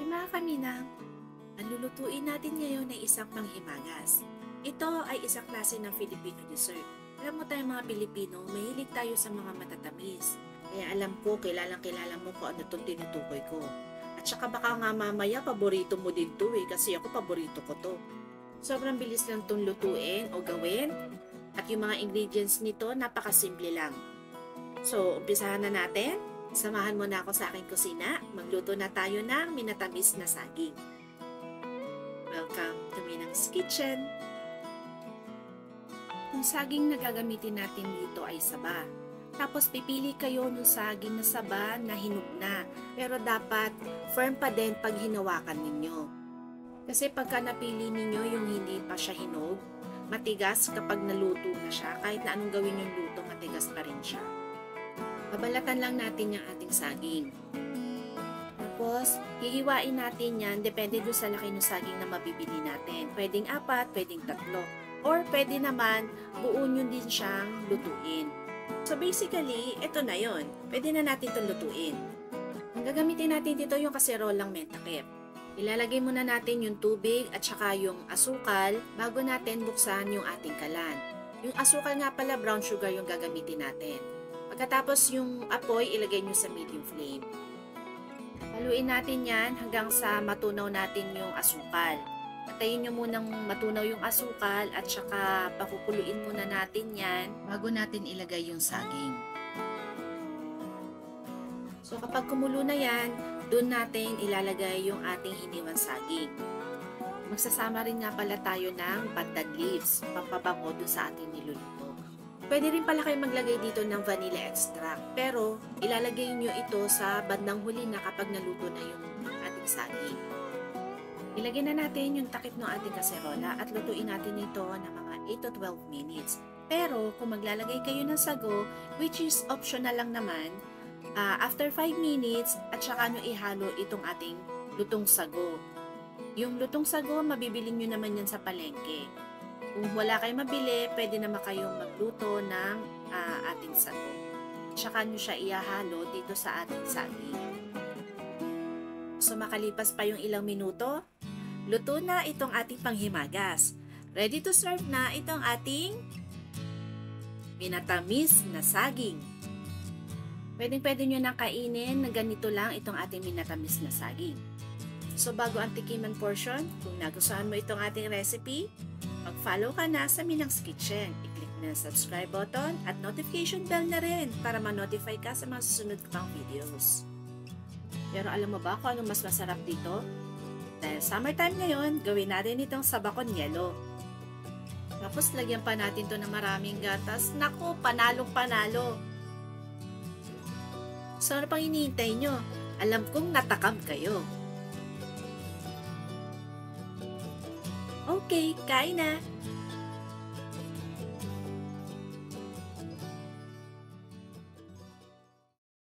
Mga kaminang, ang lulutuin natin ngayon ay isang panghimagas. Ito ay isang klase ng Filipino dessert. Alam mo tayong mga Pilipino, mahilig tayo sa mga matatamis. Kaya alam ko, kilalang kilala mo kung ano itong tinutukoy ko. At saka baka nga mamaya paborito mo din to kasi ako paborito ko to. Sobrang bilis lang itong lutuin o gawin. At yung mga ingredients nito, napakasimple lang. So, umpisahan na natin. Samahan mo na ako sa aking kusina. Magluto na tayo ng minatamis na saging. Welcome to Minang's Kitchen. Yung saging na gagamitin natin dito ay saba. Tapos pipili kayo ng saging na saba na hinog na. Pero dapat firm pa din pag hinawakan ninyo. Kasi pagka napili ninyo yung hindi pa siya hinog, matigas kapag naluto na siya. Kahit na anong gawin yung luto, matigas pa rin siya. Babalatan lang natin yung ating saging. Tapos, hihiwain natin yan, depende doon sa laki ng saging na mabibili natin. Pwedeng 4, pwedeng 3. Or pwede naman, buo nyo din siyang lutuin. So basically, ito na yon. Pwede na natin itong lutuin. Ang gagamitin natin dito yung kaserolang mentakip. Ilalagay muna natin yung tubig at saka yung asukal bago natin buksan yung ating kalan. Yung asukal nga pala, brown sugar yung gagamitin natin. Pagkatapos yung apoy, ilagay nyo sa medium flame. Haluin natin yan hanggang sa matunaw natin yung asukal. Patayin nyo munang matunaw yung asukal at saka pakukuluin muna natin yan bago natin ilagay yung saging. So kapag kumulo na yan, doon natin ilalagay yung ating hiniwang saging. Magsasama rin nga pala tayo ng pandan leaves, pampabango doon sa ating niluluto. Pwede rin pala kayo maglagay dito ng vanilla extract, pero ilalagay nyo ito sa bandang huli na kapag naluto na yung ating saging. Ilagay na natin yung takip ng ating kaserola at lutuin natin ito ng mga 8 to 12 minutes. Pero kung maglalagay kayo ng sago, which is optional lang naman, after 5 minutes at saka nyo ihalo itong ating lutong sago. Yung lutong sago, mabibili nyo naman yan sa palengke. Kung wala kayong mabili, pwede naman kayong magluto ng ating sago. Tsaka nyo siya ihalo dito sa ating saging. So makalipas pa yung ilang minuto, luto na itong ating panghimagas. Ready to serve na itong ating minatamis na saging. Pwede nyo nang kainin na ganito lang itong ating minatamis na saging. So bago ang tikiman portion, kung nagustuhan mo itong ating recipe, mag-follow ka na sa Minang's Kitchen. I-click na ang subscribe button at notification bell na rin para ma-notify ka sa mga susunod ko pang videos. Pero alam mo ba kung anong mas masarap dito? Dahil summertime ngayon, gawin natin itong sabakon yelo. Tapos lagyan pa natin to ng maraming gatas. Naku, panalong panalo! So ano pang hinihintay nyo? Alam kong natakam kayo. Okay, kain na!